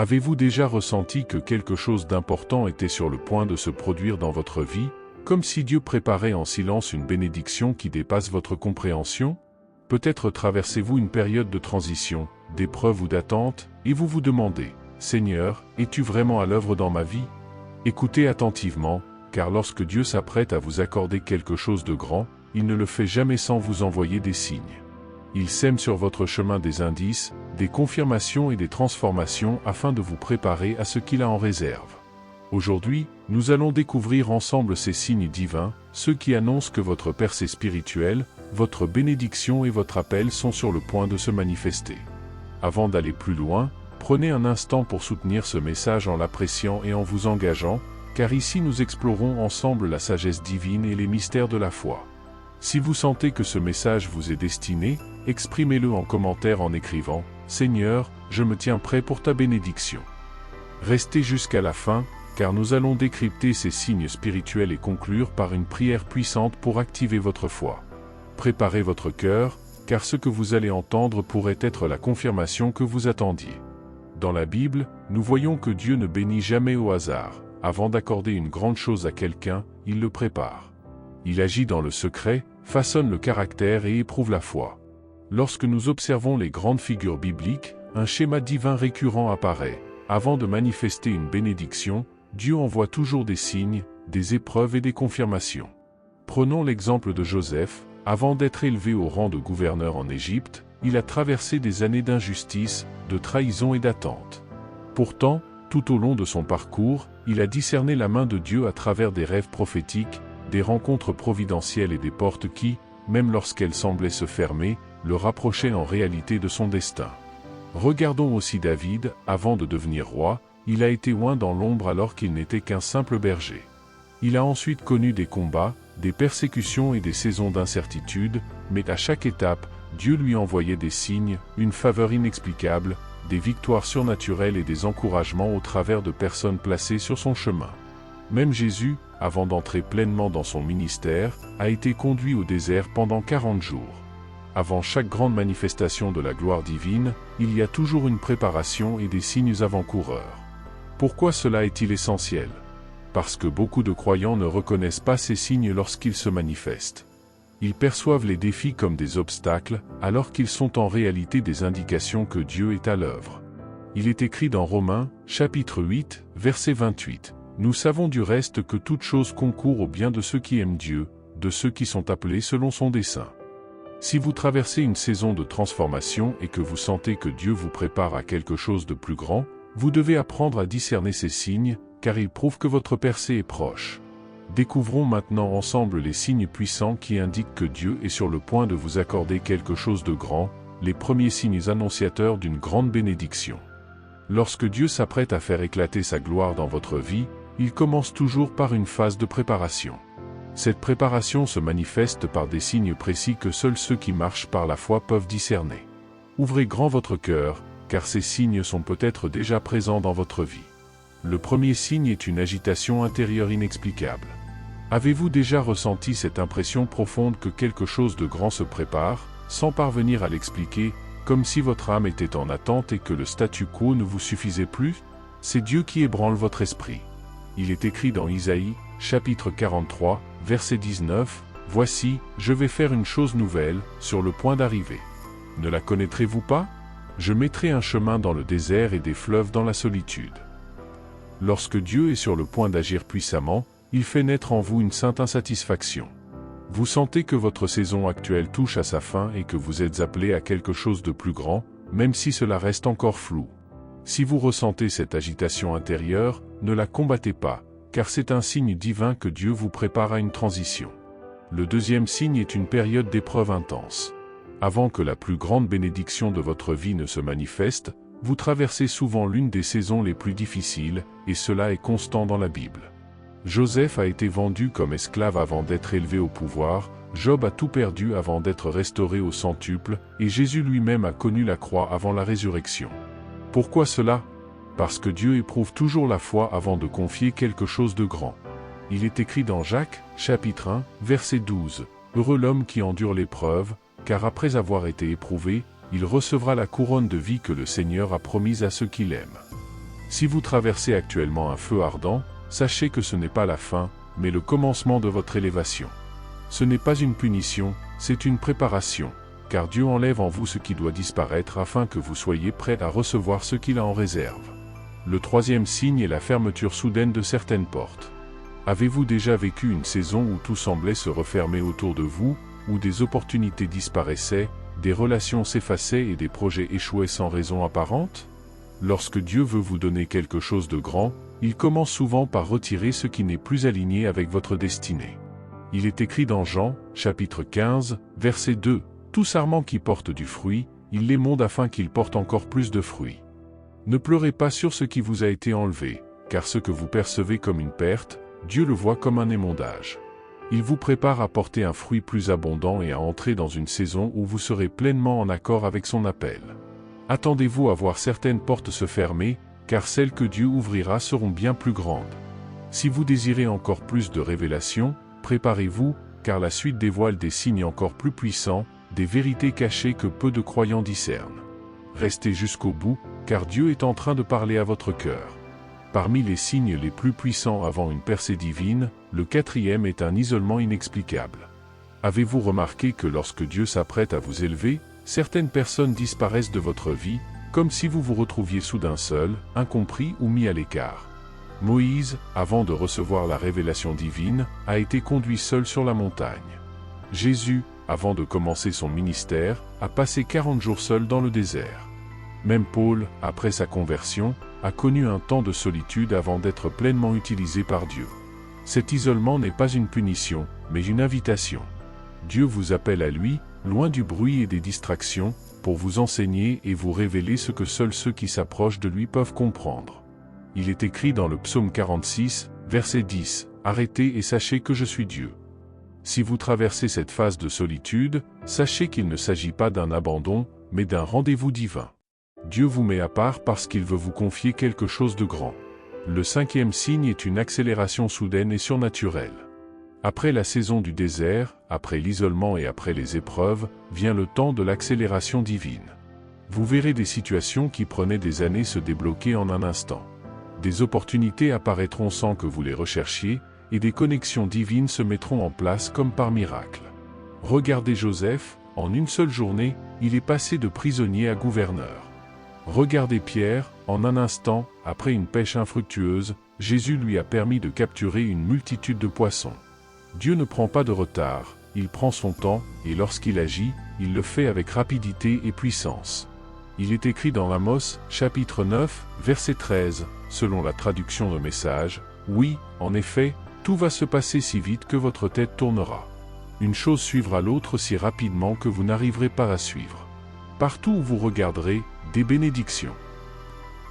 Avez-vous déjà ressenti que quelque chose d'important était sur le point de se produire dans votre vie, comme si Dieu préparait en silence une bénédiction qui dépasse votre compréhension? Peut-être traversez-vous une période de transition, d'épreuve ou d'attente, et vous vous demandez, « Seigneur, es-tu vraiment à l'œuvre dans ma vie ?» Écoutez attentivement, car lorsque Dieu s'apprête à vous accorder quelque chose de grand, il ne le fait jamais sans vous envoyer des signes. Il sème sur votre chemin des indices, des confirmations et des transformations afin de vous préparer à ce qu'il a en réserve. Aujourd'hui, nous allons découvrir ensemble ces signes divins, ceux qui annoncent que votre percée spirituelle, votre bénédiction et votre appel sont sur le point de se manifester. Avant d'aller plus loin, prenez un instant pour soutenir ce message en l'appréciant et en vous engageant, car ici nous explorons ensemble la sagesse divine et les mystères de la foi. Si vous sentez que ce message vous est destiné, exprimez-le en commentaire en écrivant « Seigneur, je me tiens prêt pour ta bénédiction ». Restez jusqu'à la fin, car nous allons décrypter ces signes spirituels et conclure par une prière puissante pour activer votre foi. Préparez votre cœur, car ce que vous allez entendre pourrait être la confirmation que vous attendiez. Dans la Bible, nous voyons que Dieu ne bénit jamais au hasard. Avant d'accorder une grande chose à quelqu'un, il le prépare. Il agit dans le secret, façonne le caractère et éprouve la foi. Lorsque nous observons les grandes figures bibliques, un schéma divin récurrent apparaît. Avant de manifester une bénédiction, Dieu envoie toujours des signes, des épreuves et des confirmations. Prenons l'exemple de Joseph. Avant d'être élevé au rang de gouverneur en Égypte, il a traversé des années d'injustice, de trahison et d'attente. Pourtant, tout au long de son parcours, il a discerné la main de Dieu à travers des rêves prophétiques, des rencontres providentielles et des portes qui, même lorsqu'elles semblaient se fermer, le rapprochaient en réalité de son destin. Regardons aussi David. Avant de devenir roi, il a été oint dans l'ombre alors qu'il n'était qu'un simple berger. Il a ensuite connu des combats, des persécutions et des saisons d'incertitude, mais à chaque étape, Dieu lui envoyait des signes, une faveur inexplicable, des victoires surnaturelles et des encouragements au travers de personnes placées sur son chemin. Même Jésus, avant d'entrer pleinement dans son ministère, a été conduit au désert pendant 40 jours. Avant chaque grande manifestation de la gloire divine, il y a toujours une préparation et des signes avant-coureurs. Pourquoi cela est-il essentiel? Parce que beaucoup de croyants ne reconnaissent pas ces signes lorsqu'ils se manifestent. Ils perçoivent les défis comme des obstacles, alors qu'ils sont en réalité des indications que Dieu est à l'œuvre. Il est écrit dans Romains, chapitre 8, verset 28. « Nous savons du reste que toute chose concourt au bien de ceux qui aiment Dieu, de ceux qui sont appelés selon son dessein. » Si vous traversez une saison de transformation et que vous sentez que Dieu vous prépare à quelque chose de plus grand, vous devez apprendre à discerner ces signes, car ils prouvent que votre percée est proche. Découvrons maintenant ensemble les signes puissants qui indiquent que Dieu est sur le point de vous accorder quelque chose de grand, les premiers signes annonciateurs d'une grande bénédiction. Lorsque Dieu s'apprête à faire éclater sa gloire dans votre vie, il commence toujours par une phase de préparation. Cette préparation se manifeste par des signes précis que seuls ceux qui marchent par la foi peuvent discerner. Ouvrez grand votre cœur, car ces signes sont peut-être déjà présents dans votre vie. Le premier signe est une agitation intérieure inexplicable. Avez-vous déjà ressenti cette impression profonde que quelque chose de grand se prépare, sans parvenir à l'expliquer, comme si votre âme était en attente et que le statu quo ne vous suffisait plus? C'est Dieu qui ébranle votre esprit. Il est écrit dans Isaïe, chapitre 43, verset 19, « Voici, je vais faire une chose nouvelle, sur le point d'arriver. Ne la connaîtrez-vous pas? Je mettrai un chemin dans le désert et des fleuves dans la solitude. » Lorsque Dieu est sur le point d'agir puissamment, il fait naître en vous une sainte insatisfaction. Vous sentez que votre saison actuelle touche à sa fin et que vous êtes appelé à quelque chose de plus grand, même si cela reste encore flou. Si vous ressentez cette agitation intérieure, ne la combattez pas, car c'est un signe divin que Dieu vous prépare à une transition. Le deuxième signe est une période d'épreuve intense. Avant que la plus grande bénédiction de votre vie ne se manifeste, vous traversez souvent l'une des saisons les plus difficiles, et cela est constant dans la Bible. Joseph a été vendu comme esclave avant d'être élevé au pouvoir, Job a tout perdu avant d'être restauré au centuple, et Jésus lui-même a connu la croix avant la résurrection. Pourquoi cela? Parce que Dieu éprouve toujours la foi avant de confier quelque chose de grand. Il est écrit dans Jacques, chapitre 1, verset 12, « Heureux l'homme qui endure l'épreuve, car après avoir été éprouvé, il recevra la couronne de vie que le Seigneur a promise à ceux qui l'aiment. » Si vous traversez actuellement un feu ardent, sachez que ce n'est pas la fin, mais le commencement de votre élévation. Ce n'est pas une punition, c'est une préparation, car Dieu enlève en vous ce qui doit disparaître afin que vous soyez prêts à recevoir ce qu'il a en réserve. Le troisième signe est la fermeture soudaine de certaines portes. Avez-vous déjà vécu une saison où tout semblait se refermer autour de vous, où des opportunités disparaissaient, des relations s'effaçaient et des projets échouaient sans raison apparente? Lorsque Dieu veut vous donner quelque chose de grand, il commence souvent par retirer ce qui n'est plus aligné avec votre destinée. Il est écrit dans Jean, chapitre 15, verset 2, « Tout sarment qui porte du fruit, il l'émonde afin qu'il porte encore plus de fruits. » Ne pleurez pas sur ce qui vous a été enlevé, car ce que vous percevez comme une perte, Dieu le voit comme un émondage. Il vous prépare à porter un fruit plus abondant et à entrer dans une saison où vous serez pleinement en accord avec son appel. Attendez-vous à voir certaines portes se fermer, car celles que Dieu ouvrira seront bien plus grandes. Si vous désirez encore plus de révélations, préparez-vous, car la suite dévoile des signes encore plus puissants, des vérités cachées que peu de croyants discernent. Restez jusqu'au bout, car Dieu est en train de parler à votre cœur. Parmi les signes les plus puissants avant une percée divine, le quatrième est un isolement inexplicable. Avez-vous remarqué que lorsque Dieu s'apprête à vous élever, certaines personnes disparaissent de votre vie, comme si vous vous retrouviez soudain seul, incompris ou mis à l'écart? Moïse, avant de recevoir la révélation divine, a été conduit seul sur la montagne. Jésus, avant de commencer son ministère, a passé 40 jours seul dans le désert. Même Paul, après sa conversion, a connu un temps de solitude avant d'être pleinement utilisé par Dieu. Cet isolement n'est pas une punition, mais une invitation. Dieu vous appelle à lui, loin du bruit et des distractions, pour vous enseigner et vous révéler ce que seuls ceux qui s'approchent de lui peuvent comprendre. Il est écrit dans le psaume 46, verset 10, « Arrêtez et sachez que je suis Dieu. » Si vous traversez cette phase de solitude, sachez qu'il ne s'agit pas d'un abandon, mais d'un rendez-vous divin. Dieu vous met à part parce qu'il veut vous confier quelque chose de grand. Le cinquième signe est une accélération soudaine et surnaturelle. Après la saison du désert, après l'isolement et après les épreuves, vient le temps de l'accélération divine. Vous verrez des situations qui prenaient des années se débloquer en un instant. Des opportunités apparaîtront sans que vous les recherchiez, et des connexions divines se mettront en place comme par miracle. Regardez Joseph, en une seule journée, il est passé de prisonnier à gouverneur. Regardez Pierre, en un instant, après une pêche infructueuse, Jésus lui a permis de capturer une multitude de poissons. Dieu ne prend pas de retard, il prend son temps, et lorsqu'il agit, il le fait avec rapidité et puissance. Il est écrit dans Amos, chapitre 9, verset 13, selon la traduction de Message, « Oui, en effet, tout va se passer si vite que votre tête tournera. Une chose suivra l'autre si rapidement que vous n'arriverez pas à suivre. Partout où vous regarderez, des bénédictions. »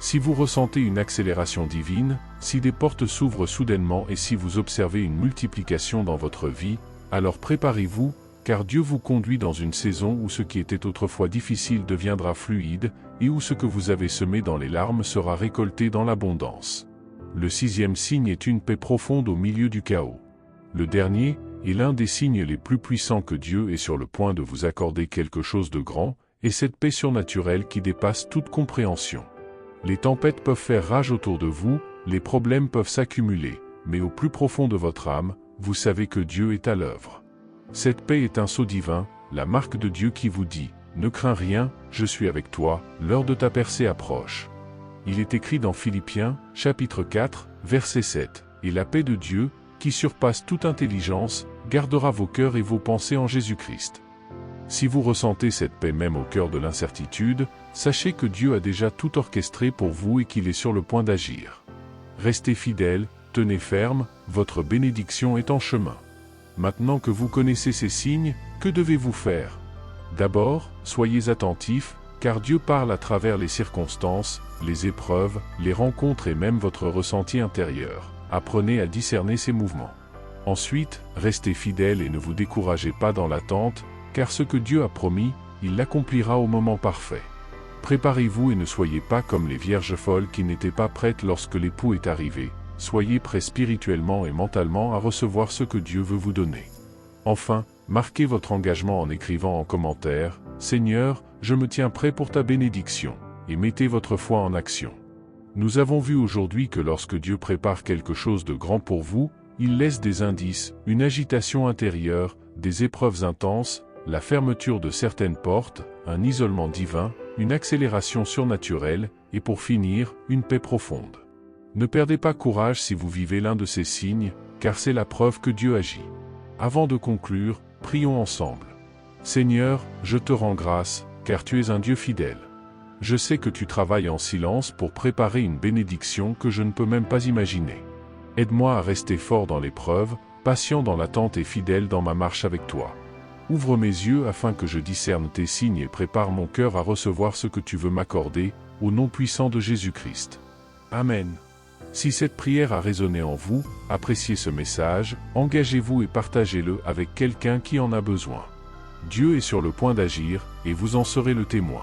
Si vous ressentez une accélération divine, si des portes s'ouvrent soudainement et si vous observez une multiplication dans votre vie, alors préparez-vous, car Dieu vous conduit dans une saison où ce qui était autrefois difficile deviendra fluide, et où ce que vous avez semé dans les larmes sera récolté dans l'abondance. Le sixième signe est une paix profonde au milieu du chaos. Le dernier est l'un des signes les plus puissants que Dieu est sur le point de vous accorder quelque chose de grand, et cette paix surnaturelle qui dépasse toute compréhension. Les tempêtes peuvent faire rage autour de vous, les problèmes peuvent s'accumuler, mais au plus profond de votre âme, vous savez que Dieu est à l'œuvre. Cette paix est un sceau divin, la marque de Dieu qui vous dit « Ne crains rien, je suis avec toi, l'heure de ta percée approche. » Il est écrit dans Philippiens, chapitre 4, verset 7, « Et la paix de Dieu, qui surpasse toute intelligence, gardera vos cœurs et vos pensées en Jésus-Christ. » Si vous ressentez cette paix même au cœur de l'incertitude, sachez que Dieu a déjà tout orchestré pour vous et qu'il est sur le point d'agir. Restez fidèles, tenez ferme, votre bénédiction est en chemin. Maintenant que vous connaissez ces signes, que devez-vous faire? D'abord, soyez attentifs, car Dieu parle à travers les circonstances, les épreuves, les rencontres et même votre ressenti intérieur. Apprenez à discerner ces mouvements. Ensuite, restez fidèles et ne vous découragez pas dans l'attente, car ce que Dieu a promis, il l'accomplira au moment parfait. Préparez-vous et ne soyez pas comme les vierges folles qui n'étaient pas prêtes lorsque l'époux est arrivé. Soyez prêts spirituellement et mentalement à recevoir ce que Dieu veut vous donner. Enfin, marquez votre engagement en écrivant en commentaire « Seigneur, je me tiens prêt pour ta bénédiction » et mettez votre foi en action. Nous avons vu aujourd'hui que lorsque Dieu prépare quelque chose de grand pour vous, il laisse des indices, une agitation intérieure, des épreuves intenses, la fermeture de certaines portes, un isolement divin, une accélération surnaturelle, et pour finir, une paix profonde. Ne perdez pas courage si vous vivez l'un de ces signes, car c'est la preuve que Dieu agit. Avant de conclure, prions ensemble. Seigneur, je te rends grâce, car tu es un Dieu fidèle. Je sais que tu travailles en silence pour préparer une bénédiction que je ne peux même pas imaginer. Aide-moi à rester fort dans l'épreuve, patient dans l'attente et fidèle dans ma marche avec toi. Ouvre mes yeux afin que je discerne tes signes et prépare mon cœur à recevoir ce que tu veux m'accorder, au nom puissant de Jésus-Christ. Amen. Si cette prière a résonné en vous, appréciez ce message, engagez-vous et partagez-le avec quelqu'un qui en a besoin. Dieu est sur le point d'agir, et vous en serez le témoin.